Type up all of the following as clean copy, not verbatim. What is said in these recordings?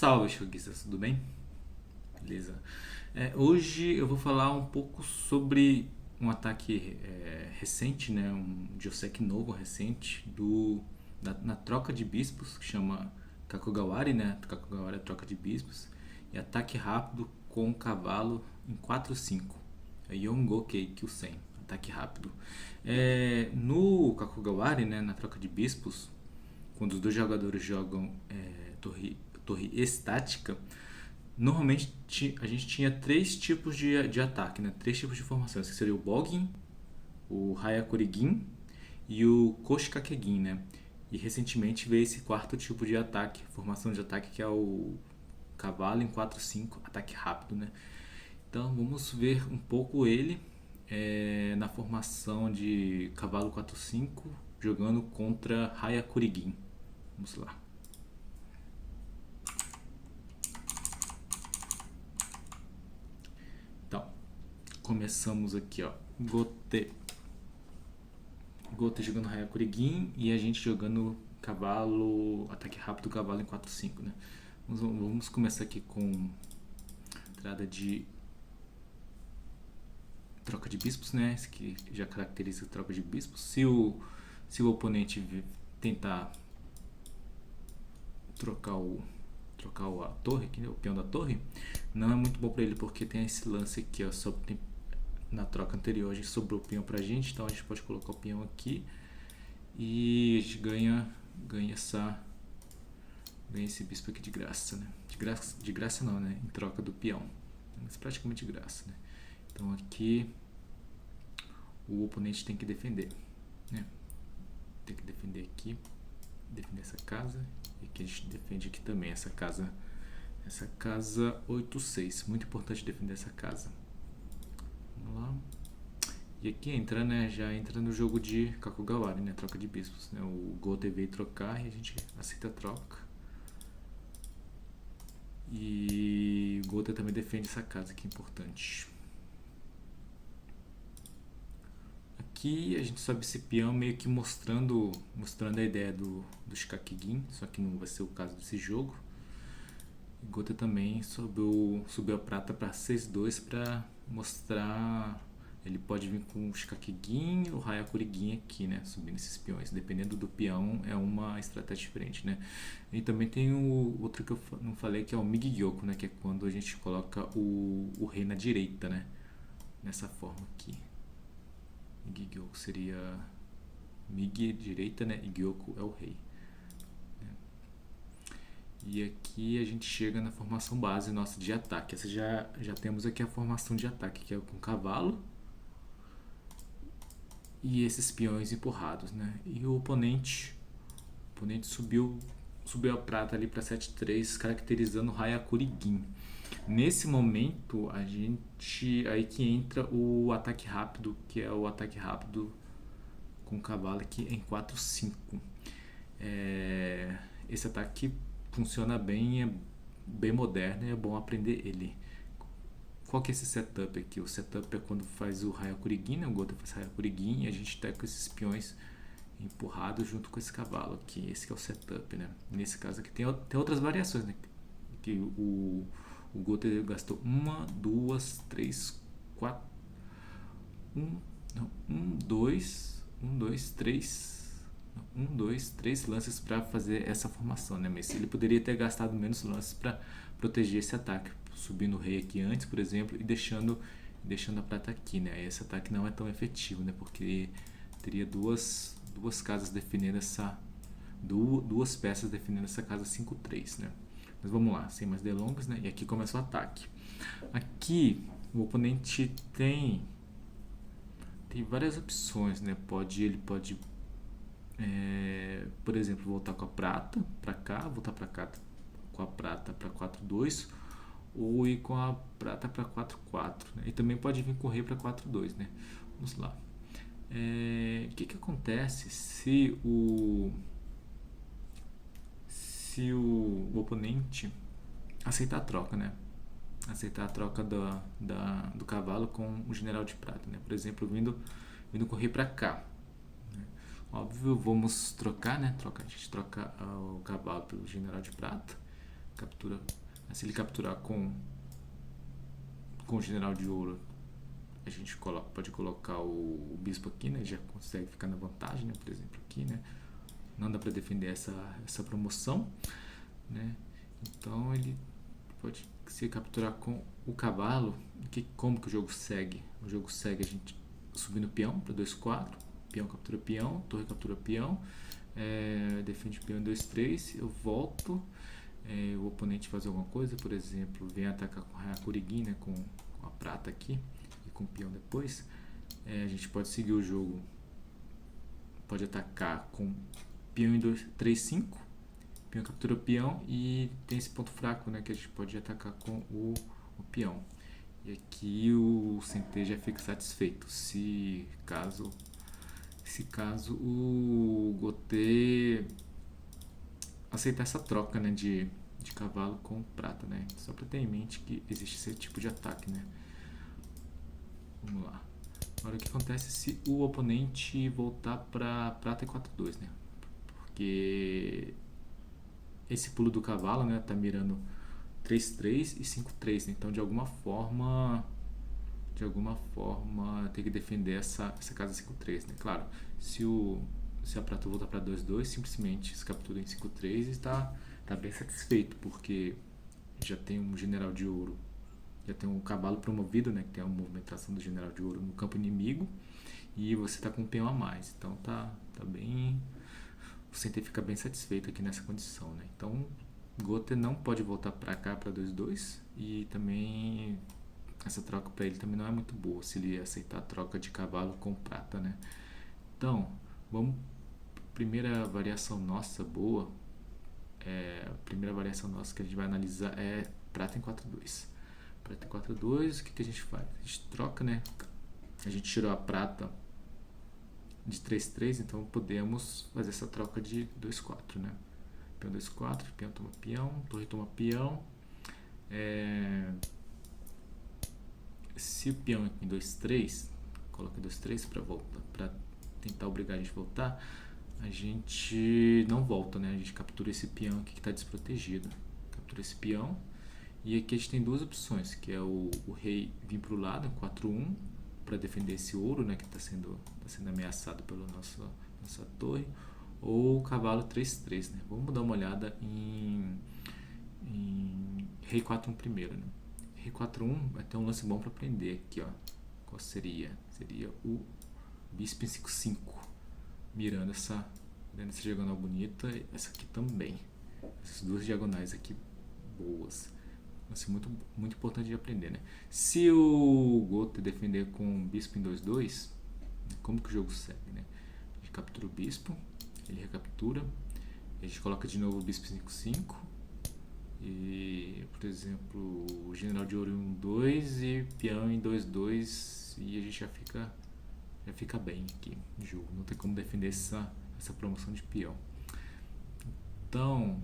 Salve, Shoguistas, tudo bem? Beleza. Hoje eu vou falar um pouco sobre um ataque recente, né? Um Joseki novo recente na troca de bispos, que chama Kakugawari, né? Kakugawari é troca de bispos. E ataque rápido com um cavalo em 4/5. É Yongokei Kyusen, ataque rápido. No Kakugawari, né? Na troca de bispos, quando os dois jogadores jogam torre estática, normalmente a gente tinha três tipos de ataque, né? Três tipos de formações, que seria o Bogin, o Hayakurigin e o Koshikakegin, né? E recentemente veio esse quarto tipo de ataque, formação de ataque, que é o cavalo em 4/5, ataque rápido, né? Então vamos ver um pouco ele na formação de cavalo 4/5 jogando contra Hayakurigin. Vamos lá. Então, começamos aqui, ó. Gote jogando Hayakurigin e a gente jogando cavalo, ataque rápido, cavalo em 4/5, né? Vamos começar aqui com entrada de troca de bispos, né? Esse que já caracteriza a troca de bispos. Se o oponente tentar trocar a torre, aqui, né? O peão da torre, não é muito bom para ele porque tem esse lance aqui, ó, na troca anterior a gente sobrou o peão pra gente, então a gente pode colocar o peão aqui e a gente ganha esse bispo aqui de graça, né? De graça não, né? Em troca do peão, mas praticamente de graça, né? Então aqui o oponente tem que defender, né? Tem que defender aqui, defender essa casa, e aqui a gente defende aqui também essa casa 8/6, muito importante defender essa casa. Vamos lá. E aqui entra, né, já entra no jogo de Kakugawari, né, troca de bispos, né? O Gote veio trocar e a gente aceita a troca. E o Gote também defende essa casa, que é importante. Aqui a gente sobe esse peão meio que mostrando a ideia do Shikakigin, só que não vai ser o caso desse jogo. E Gote também subiu a prata para 6/2 para mostrar. Ele pode vir com o Shikakigin ou o Hayakurigin aqui, né? Subindo esses peões. Dependendo do peão, é uma estratégia diferente, né? E também tem o outro que eu não falei, que é o Migi-Gyoko, né? Que é quando a gente coloca o rei na direita, né? Nessa forma aqui. Migi-Gyoko seria... Migi é direita, né? E Gyoko é o rei. E aqui a gente chega na formação base nossa de ataque. Essa já temos aqui a formação de ataque, que é com cavalo e esses peões empurrados, né? E o oponente subiu a prata ali para 7/3, caracterizando o Hayakurigin. Nesse momento, aí que entra o ataque rápido, que é o ataque rápido com cavalo aqui em 4/5. Esse ataque funciona bem, é bem moderno e é bom aprender ele. Qual que é esse setup aqui? O setup é quando faz o Hayakurigin, né? O Goto faz Hayakurigin e a gente tá com esses peões empurrados junto com esse cavalo aqui. Esse que é o setup, né? Nesse caso aqui tem outras variações, né? Que o Goto gastou uma, duas, três, quatro, três lances para fazer essa formação, né? Mas ele poderia ter gastado menos lances para proteger esse ataque, subindo o rei aqui antes, por exemplo, e deixando a prata aqui, né? Esse ataque não é tão efetivo, né? Porque teria duas casas defendendo duas peças defendendo essa casa 5/3, né? Mas vamos lá, sem mais delongas, né? E aqui começa o ataque. Aqui o oponente tem várias opções, né? Ele pode por exemplo, voltar com a prata para cá, voltar para cá com a prata para 4/2 ou ir com a prata para 4/4, né? E também pode vir com o rei para 4/2, né? Vamos lá. O que acontece se o oponente aceitar a troca, né? Aceitar a troca do cavalo com o general de prata, né? Por exemplo, vindo com o rei para cá. Óbvio, vamos trocar, né? A gente troca o cavalo pelo general de prata. captura. Se ele capturar com o general de ouro, a gente pode colocar o bispo aqui, né? Já consegue ficar na vantagem, né? Por exemplo, aqui, né? Não dá para defender essa promoção, né? Então ele pode se capturar com o cavalo. Como que o jogo segue? O jogo segue a gente subindo o peão para 2-4, peão captura peão, torre captura peão, defende peão em 2-3, eu volto, o oponente faz alguma coisa, por exemplo, vem atacar com a Kurigin, né, com a prata aqui e com o peão depois, a gente pode seguir o jogo, pode atacar com peão em 3-5, peão captura o peão e tem esse ponto fraco, né, que a gente pode atacar com o peão. E aqui o Centeio já fica satisfeito, se caso o Gotê aceitar essa troca, né, de cavalo com prata, né? Só para ter em mente que existe esse tipo de ataque, né? Vamos lá. Agora o que acontece se o oponente voltar para prata e 4-2, né? Porque esse pulo do cavalo, né, tá mirando 3-3 e 5-3, né? Então de alguma forma tem que defender essa casa 5-3, né? Claro, se a prata voltar para 2-2, simplesmente se captura em 5-3 e está bem satisfeito, porque já tem um general de ouro, já tem um cavalo promovido, né, que tem a movimentação do general de ouro no campo inimigo, e você está com um peão a mais, então tá bem, o Centeio fica bem satisfeito aqui nessa condição, né? Então Gotê não pode voltar para cá para 2-2, e também essa troca para ele também não é muito boa se ele aceitar a troca de cavalo com prata, né? Então vamos, primeira variação nossa boa, a primeira variação nossa que a gente vai analisar é prata em 4-2. Prata em 4-2, o que a gente faz? A gente troca, né? A gente tirou a prata de 3-3, então podemos fazer essa troca de 2-4, né? Peão 2-4, peão toma peão, torre toma peão. Se o peão é em 2-3, coloca 2-3 para tentar obrigar a gente a voltar, a gente não volta, né? A gente captura esse peão aqui que está desprotegido. Captura esse peão. E aqui a gente tem duas opções, que é o rei vir para o lado, 4-1, para defender esse ouro, né, que está sendo ameaçado pela nossa torre, ou o cavalo 3-3, né? Vamos dar uma olhada em rei 4-1 primeiro, né? Rei 4-1 vai ter um lance bom para aprender aqui, ó. Qual seria? Seria o bispo em 5-5, mirando essa diagonal bonita, essa aqui também. Essas duas diagonais aqui boas. Lance muito, muito importante de aprender, né? Se o Gotê defender com o bispo em 2-2, como que o jogo segue, né? A gente captura o bispo, ele recaptura, a gente coloca de novo o bispo em 5-5, e, por exemplo, o general de ouro em 1-2 e peão em 2-2, e a gente já fica bem aqui no jogo. Não tem como defender essa promoção de peão. Então,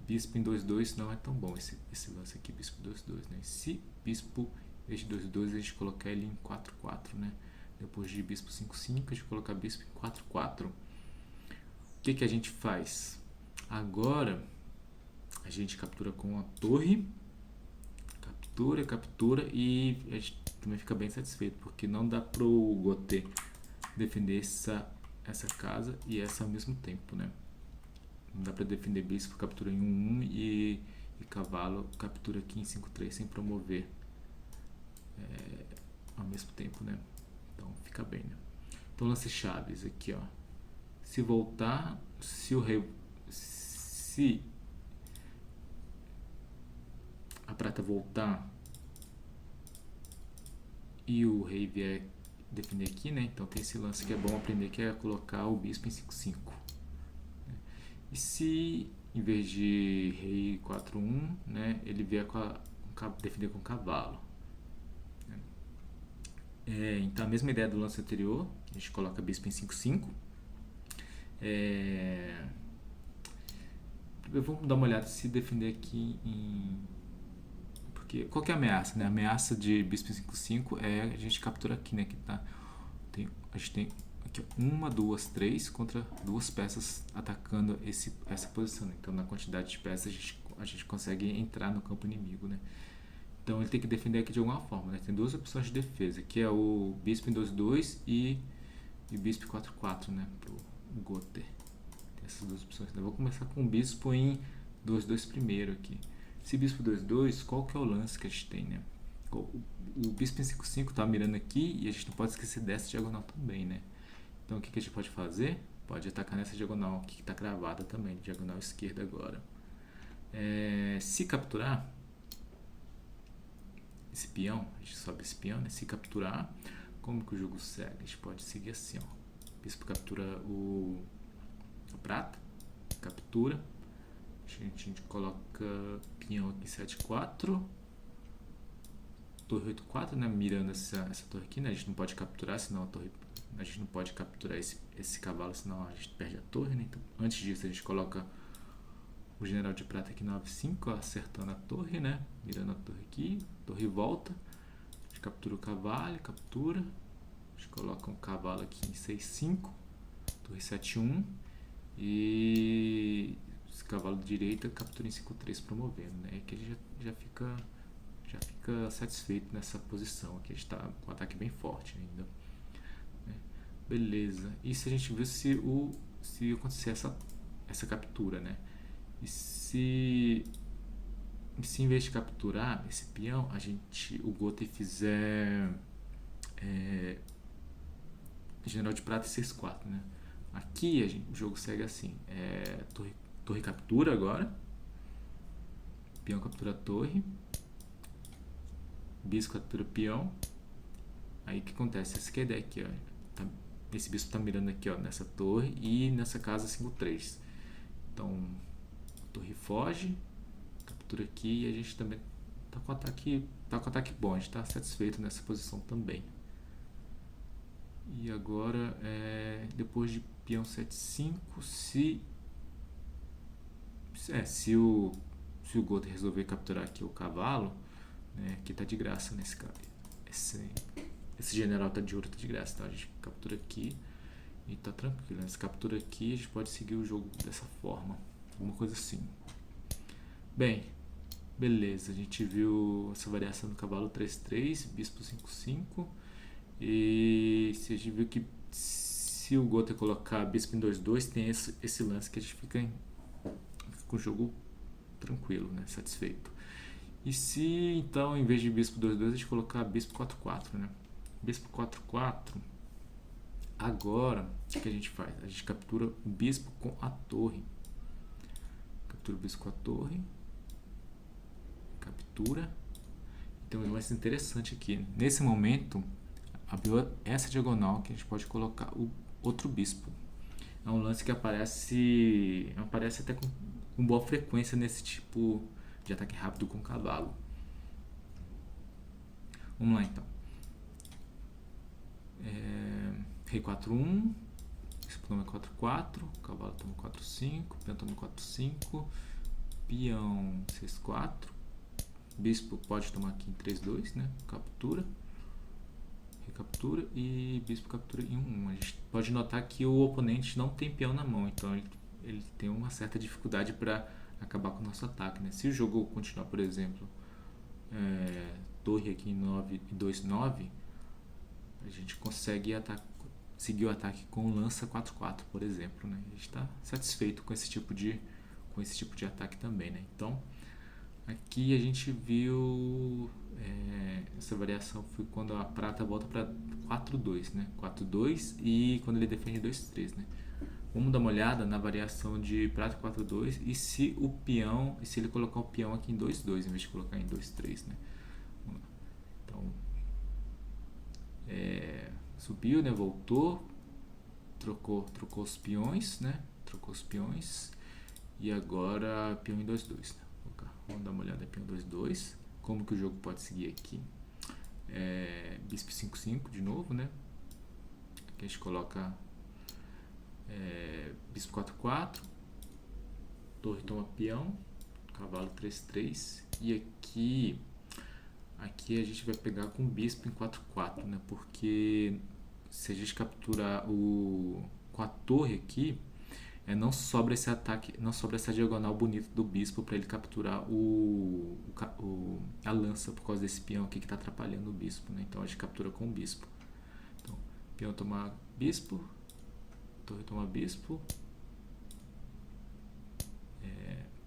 bispo em 2-2 não é tão bom esse lance aqui, bispo 2-2, né? Se bispo em vez de 2-2 a gente colocar ele em 4-4, né? Depois de bispo 5-5 a gente colocar bispo em 4-4. O que a gente faz? Agora a gente captura com a torre, captura, e a gente também fica bem satisfeito, porque não dá pro Gotê defender essa casa e essa ao mesmo tempo, né? Não dá para defender bispo, captura em 1-1 e cavalo captura aqui em 5-3 sem promover ao mesmo tempo, né? Então fica bem, né? Então lance chaves aqui, ó. Se voltar, se a prata voltar e o rei vier defender aqui, né? Então tem esse lance que é bom aprender, que é colocar o bispo em 5-5. E se em vez de rei 4-1, né, ele vier defender com cavalo. Então a mesma ideia do lance anterior, a gente coloca bispo em 5-5. Vamos dar uma olhada se defender aqui em... Porque qual que é a ameaça, né? A ameaça de bispo em 5-5 é a gente capturar aqui, né? Que tá, a gente tem aqui 1, 2, 3 contra duas peças atacando essa posição. Então na quantidade de peças a gente a gente consegue entrar no campo inimigo, né? Então ele tem que defender aqui de alguma forma, né? Tem duas opções de defesa, que é o bispo em 2-2 e bispo em 4-4, né? Pro Goter. Tem essas duas opções. Eu vou começar com o bispo em 2-2 primeiro aqui. Se bispo 2-2, qual que é o lance que a gente tem, né? O bispo em 5-5 tá mirando aqui e a gente não pode esquecer dessa diagonal também, né? Então o que a gente pode fazer? Pode atacar nessa diagonal aqui que está cravada também, diagonal esquerda agora. Se capturar esse peão, a gente sobe esse peão, né? Se capturar, como que o jogo segue? A gente pode seguir assim, ó. Bispo captura a prata, captura. A gente coloca peão aqui 7-4, torre 8-4, né? Mirando essa torre aqui, né? A gente não pode capturar, senão a gente não pode capturar esse cavalo, senão a gente perde a torre, né? Então, antes disso a gente coloca o general de prata aqui 9-5, acertando a torre, né? Mirando a torre aqui, torre volta, a gente captura o cavalo, captura, a gente coloca um cavalo aqui em 6-5, torre 7-1 e esse cavalo de direita captura em 5-3 promovendo, né? E aqui ele já fica satisfeito nessa posição aqui, a gente está com um ataque bem forte ainda, né? Beleza, e se a gente viu se acontecer essa captura, né? E se em vez de capturar esse peão, o Goter fizer general de prata e 6-4, né? Aqui o jogo segue assim, torre captura agora, peão captura a torre, bispo captura o peão. Aí o que acontece? Essa aqui é a ideia aqui, ó. Esse bispo tá mirando aqui, ó, nessa torre e nessa casa 5-3. Então a torre foge, captura aqui e a gente também tá com ataque bom, a gente tá satisfeito nessa posição também. E agora, depois de peão 7-5, se o Goter resolver capturar aqui o cavalo, né, aqui tá de graça nesse caso. Esse general tá de ouro, tá de graça, então a gente captura aqui e tá tranquilo, né? Se captura aqui, a gente pode seguir o jogo dessa forma, alguma coisa assim. Bem, beleza, a gente viu essa variação do cavalo 3-3, bispo 5-5, e se a gente viu que se o Goter colocar bispo em 2-2, tem esse lance que a gente fica com o jogo tranquilo, né? Satisfeito. E se então, em vez de bispo 2-2, a gente colocar bispo 4-4, né? Bispo 4-4, agora o que a gente faz? A gente captura o bispo com a torre. Captura o bispo com a torre. Captura. Então é mais interessante aqui. Nesse momento, abriu essa diagonal que a gente pode colocar o outro bispo. É um lance que aparece até com boa frequência nesse tipo de ataque rápido com cavalo. Vamos lá então. Rei 4-1, bispo toma 4-4, cavalo toma 4-5, peão toma 4-5, peão 6-4, bispo pode tomar aqui em 3-2, né? Captura, recaptura e bispo captura em 1-1. A gente pode notar que o oponente não tem peão na mão, então ele tem uma certa dificuldade para acabar com o nosso ataque, né? Se o jogo continuar, por exemplo, torre aqui em 2-9, a gente consegue seguir o ataque com lança 4-4, por exemplo, né? A gente está satisfeito com esse tipo de ataque também, né? Então aqui a gente viu essa variação foi quando a prata volta para 4-2, né? 4-2 e quando ele defende 2-3, né? Vamos dar uma olhada na variação de prata 4-2 e se ele colocar o peão aqui em 2-2 em vez de colocar em 2-3, né? Então subiu, né? Voltou, trocou os peões, né? Trocou os peões e agora peão em 2-2, né? Vamos dar uma olhada em peão 2-2. Como que o jogo pode seguir aqui? Bispo 5-5 de novo, né? Aqui a gente coloca bispo 4-4, torre toma peão, cavalo 3-3 e aqui a gente vai pegar com bispo em 4-4, né? Porque se a gente capturar com a torre aqui, não sobra esse ataque, não sobra essa diagonal bonita do bispo para ele capturar a lança por causa desse peão aqui que está atrapalhando o bispo, né? Então a gente captura com o bispo. Então, peão toma bispo, torre toma bispo,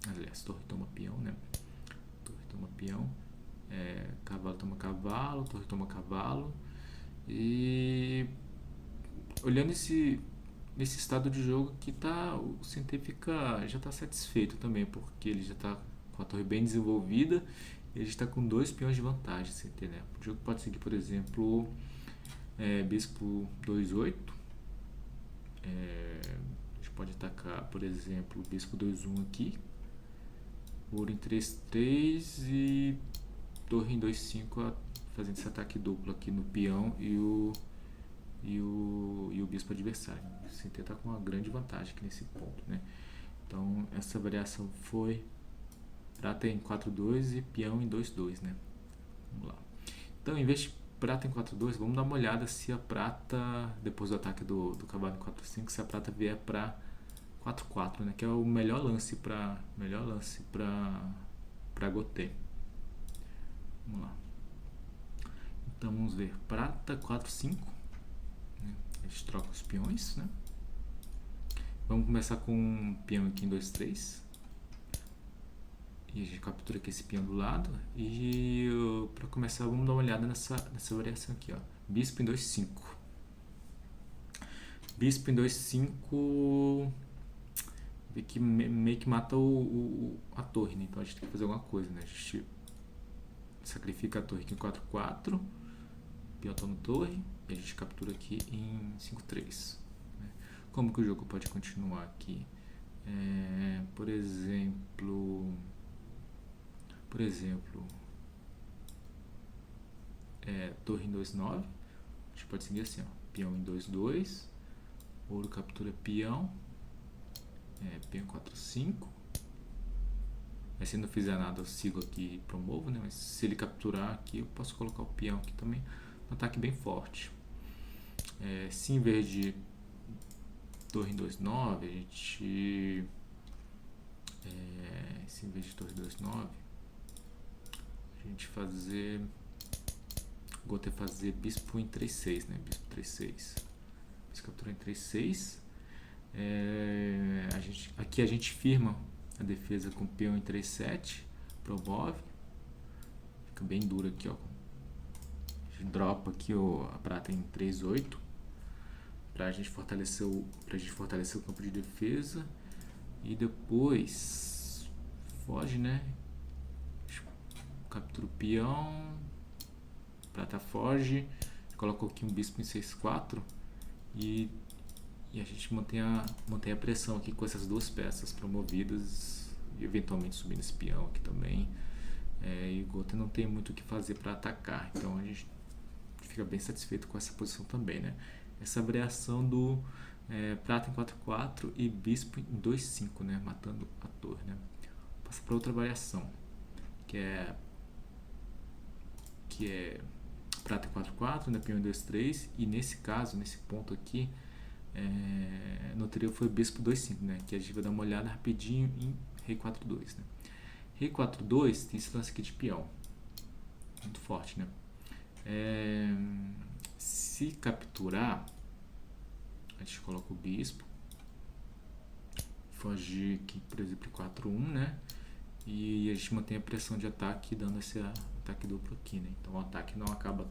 aliás, torre toma peão, né? Torre toma peão, cavalo toma cavalo, torre toma cavalo. E olhando nesse estado de jogo que o CT já está satisfeito também, porque ele já está com a torre bem desenvolvida e ele está com 2 peões de vantagem, CT, né? O jogo pode seguir, por exemplo, bispo 2-8. A gente pode atacar, por exemplo, bispo 2-1 aqui, ouro em 3-3 e torre em 2-5, fazendo esse ataque duplo aqui no peão e o bispo adversário. O CT está com uma grande vantagem aqui nesse ponto, né? Então essa variação foi prata em 4-2 e peão em 2-2, né? Vamos lá. Então, em vez de prata em 4-2, vamos dar uma olhada se a prata, depois do ataque do cavalo em 4-5, se a prata vier para 4-4, né? Que é o melhor lance para Gotê. Vamos lá. Então vamos ver, prata 4-5, né? A gente troca os peões, né? Vamos começar com um peão aqui em 2-3. E a gente captura aqui esse peão do lado. E para começar, vamos dar uma olhada nessa variação aqui, ó. Bispo em 2-5. Bispo em 2-5 vê que meio que mata a torre, né? Então a gente tem que fazer alguma coisa, né? A gente sacrifica a torre aqui em 4-4. Peão toma torre. E a gente captura aqui em 5-3. Né? Como que o jogo pode continuar aqui? Por exemplo, torre em 2-9. A gente pode seguir assim, ó. Peão em 2-2. Ouro captura peão. Peão 4-5. Mas se não fizer nada eu sigo aqui e promovo, né? Mas se ele capturar aqui eu posso colocar o peão aqui também. Um ataque bem forte. Se em vez de torre em 2-9 a gente... se em vez de torre 2-9 a gente fazer... Gotê fazer bispo em 3-6, né? Bispo 3-6. Bispo captura em 3-6. Aqui a gente firma a defesa com peão em 3-7. Promove. Fica bem duro aqui, ó. A gente dropa aqui a prata em 3-8. Pra gente fortalecer o campo de defesa. E depois foge, né? Captura o peão. Prata foge. Colocou aqui um bispo em 6-4. E a gente mantém a pressão aqui com essas 2 peças promovidas. E eventualmente subindo esse peão aqui também. E o Gotê não tem muito o que fazer para atacar. Então a gente fica bem satisfeito com essa posição também, né? Essa variação do prata em 4-4 e bispo em 2-5, né? Matando a torre, né? Passa para outra variação, que é prata em 4-4, né? Peão em 2-3, e nesse caso, nesse ponto aqui, no anterior foi bispo 2-5, né? Que a gente vai dar uma olhada rapidinho em rei 4-2, né? Rei 4-2 tem esse lance aqui de peão, muito forte, né? Se capturar, a gente coloca o bispo, foge aqui, por exemplo, 4-1, né? E a gente mantém a pressão de ataque, dando esse ataque duplo aqui, né? Então o ataque não acaba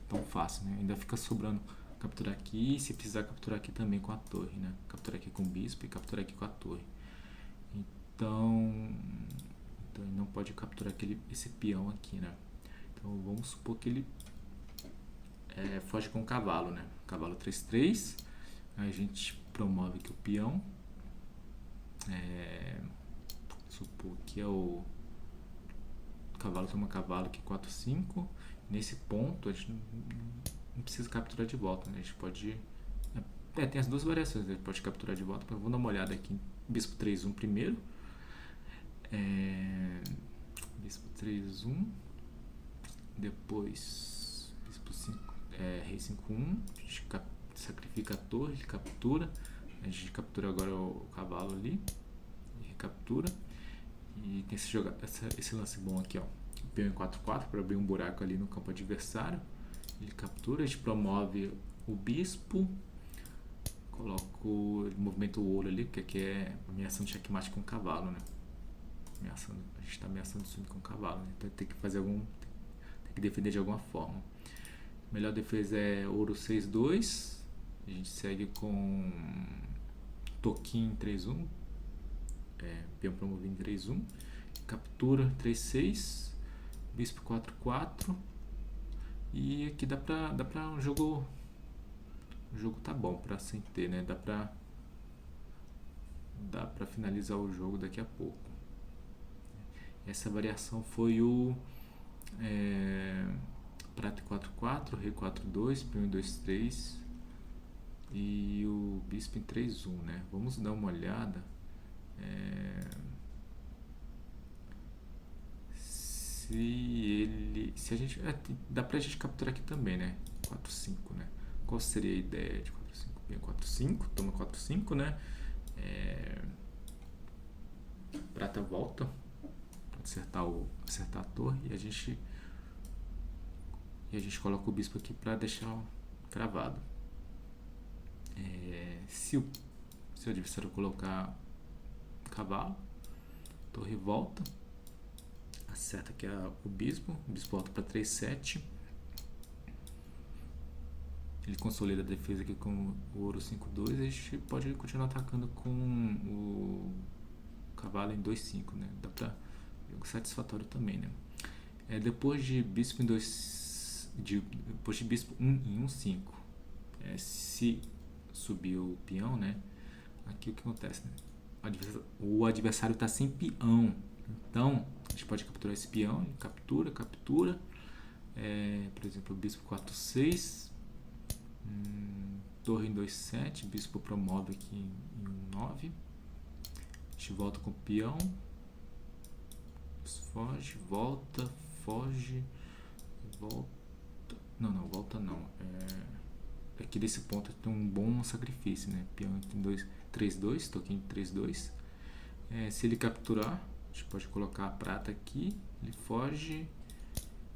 tão fácil, né? Ainda fica sobrando capturar aqui, e se precisar capturar aqui também com a torre, né? Capturar aqui com o bispo e capturar aqui com a torre. Então ele não pode capturar esse peão aqui, né? Então vamos supor que ele foge com o cavalo, né? Cavalo 3-3. Aí a gente promove aqui o peão. Supor que é o cavalo toma cavalo aqui 4-5. Nesse ponto a gente não precisa capturar de volta, né? A gente pode... tem as 2 variações, né? A gente pode capturar de volta, mas vamos dar uma olhada aqui em bispo 3-1 primeiro. Bispo 3-1. Depois bispo 5, rei 5-1. A gente sacrifica a torre, ele captura. A gente captura agora o cavalo ali, e recaptura. E tem esse lance bom aqui, ó. Peão em 4/4 para abrir um buraco ali no campo adversário. Ele captura, a gente promove o bispo. Coloco, movimento o ouro ali, porque aqui é ameaçando checkmate com o cavalo, né? A gente está ameaçando subir com o cavalo, né? Então tem que fazer tem que defender de alguma forma. Melhor defesa é ouro 6/2. A gente segue com toquinho 3/1. Peão promovido em 3/1. Captura 3/6. Bispo 4/4. E aqui dá pra um jogo. O jogo tá bom pra sentir, né? Dá pra finalizar o jogo daqui a pouco. Essa variação foi o prata 4/4, rei 4/2, peão em 2/3 e o bispo em 3/1, né? Vamos dar uma olhada se a gente dá pra gente capturar aqui também, né? 4/5, né? Qual seria a ideia de 4/5? Peão 4/5, toma 4/5, né? Prata volta acertar a torre e a gente coloca o bispo aqui para deixar cravado. Se o adversário colocar cavalo, torre volta, acerta aqui o bispo volta para 3/7. Ele consolida a defesa aqui com o ouro 5/2. A gente pode continuar atacando com o cavalo em 2/5, né? Dá pra jogo satisfatório também, né? Depois de bispo em 2, depois de bispo 1 em 1/5, se subir o peão, né? Aqui o que acontece, né? O adversário está sem peão, então a gente pode capturar esse peão. Ele captura. Por exemplo, bispo 4/6, torre em 2/7, bispo promove aqui em 1/9. A gente volta com o peão, foge, volta, foge, volta. Não, volta não. Aqui desse ponto tem um bom sacrifício, né? Peão em 3/2, toquinho 3/2. Se ele capturar, a gente pode colocar a prata aqui, ele foge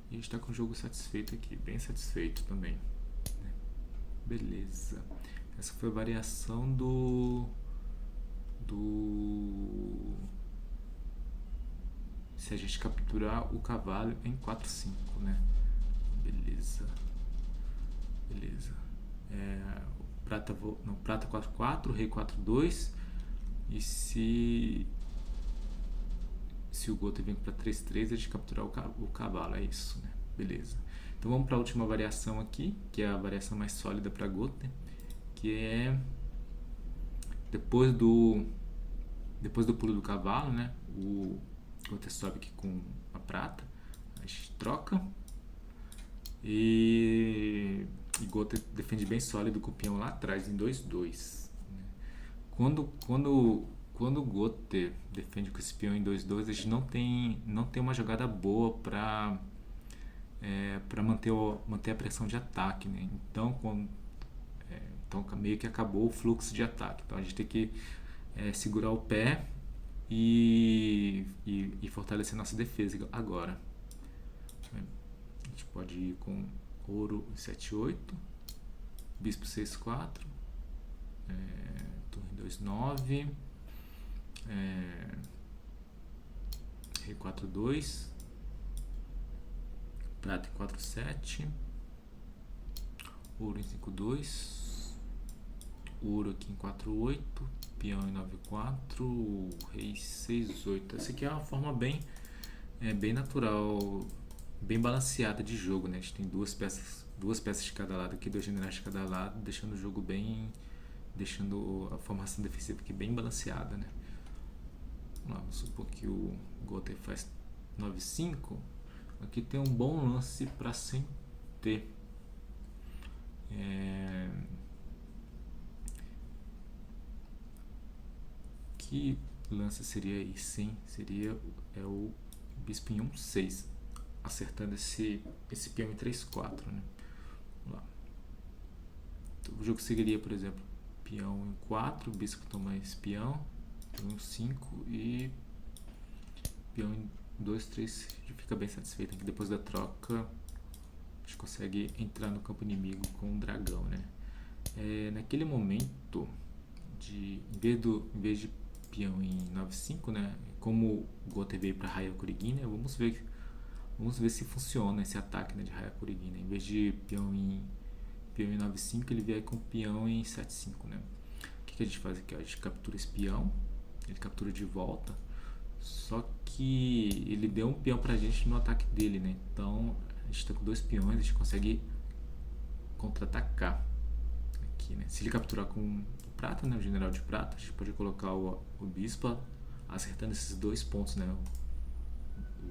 e a gente está com o jogo satisfeito aqui, bem satisfeito também. Beleza. Essa foi a variação se a gente capturar o cavalo em 4/5, né? Beleza. Prata 4/4, rei 4/2. E se o Gota vem para 3/3, a gente capturar o cavalo, é isso, né? Beleza. Então vamos para a última variação aqui, que é a variação mais sólida para Gota, que é depois do pulo do cavalo, né? O Gota sobe aqui com a prata, a gente troca e Gota defende bem sólido com o peão lá atrás em 2/2. Né? Quando o Gota defende com esse peão em 2/2, a gente não tem uma jogada boa para manter a pressão de ataque, né? Então meio que acabou o fluxo de ataque. Então a gente tem que segurar o pé e fortalecer nossa defesa agora. A gente pode ir com ouro 7/8, bispo 6/4, torre 2/9, rei 4/2, prata em 4/7, ouro em 5/2, ouro aqui em 4/8, peão em 9/4, rei 6/8. Essa aqui é uma forma bem natural, bem balanceada de jogo, né? A gente tem duas peças de cada lado aqui, 2 generais de cada lado, deixando o jogo deixando a formação defensiva aqui bem balanceada, né? Vamos supor que o Gota faz 9/5. Aqui tem um bom lance para sem ter. Que lance seria aí? Sim, seria o bispo em 1/6, acertando esse peão em 3/4, né? Vamos lá. Então, o jogo seguiria, por exemplo, peão em 4, bispo toma esse peão, peão em 5 e peão em 2, 3, a gente fica bem satisfeito aqui. Depois da troca, a gente consegue entrar no campo inimigo com o dragão, né? Naquele momento, em vez de peão em 9-5, né? Como o Goten veio para Hyakuregin, né? Vamos ver se funciona esse ataque, né, de Hyakuregin, né? Em vez de peão em 9-5, ele vier com peão em 7-5, né? O que a gente faz aqui? Ó? A gente captura esse peão, ele captura de volta, só que ele deu um peão pra gente no ataque dele, né? Então a gente tá com 2 peões, a gente consegue contra-atacar aqui, né? Se ele capturar com o prata, né, o general de prata, a gente pode colocar o bispo acertando esses 2 pontos, né?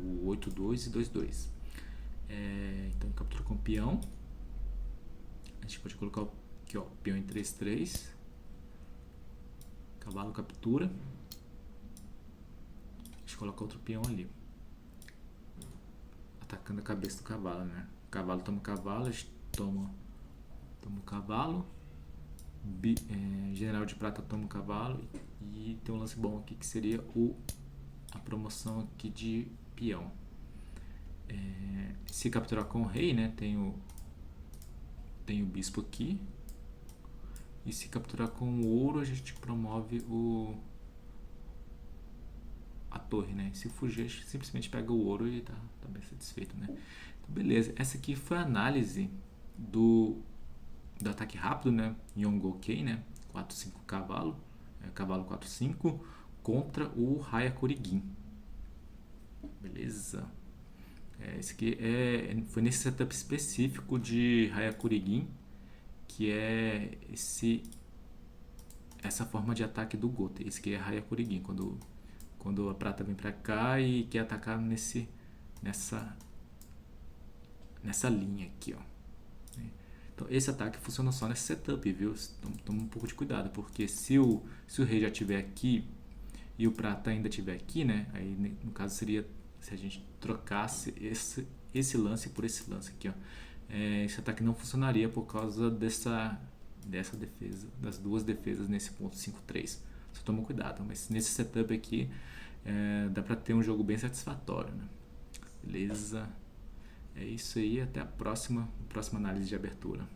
O 8-2 e 2-2. Então captura com o peão. A gente pode colocar aqui, ó, peão em 3-3. Cavalo captura. A gente coloca outro peão ali, atacando a cabeça do cavalo, né? O cavalo toma o cavalo, a gente toma o cavalo. General de prata toma o cavalo. E tem um lance bom aqui que seria a promoção aqui de peão. Se capturar com o rei, né? Tem o bispo aqui. E se capturar com o ouro, a gente promove a torre, né? Se fugir, a gente simplesmente pega o ouro e tá bem satisfeito, né? Então, beleza. Essa aqui foi a análise do ataque rápido, né? Yongokei, né? 4-5 cavalo. Cavalo 4-5 contra o Hyakuregin. Beleza. Esse aqui foi nesse setup específico de Hyakuregin, que é essa forma de ataque do Goten. Esse aqui é Hyakuregin, quando a prata vem pra cá e quer atacar nessa linha aqui, ó. Então esse ataque funciona só nesse setup, viu? Então toma um pouco de cuidado, porque se o rei já estiver aqui e o prata ainda estiver aqui, né? Aí no caso seria se a gente trocasse esse lance por esse lance aqui, ó. Esse ataque não funcionaria por causa dessa defesa, das 2 defesas nesse ponto 5-3. Só toma cuidado, mas nesse setup aqui dá pra ter um jogo bem satisfatório, né? Beleza? É isso aí, até a próxima análise de abertura.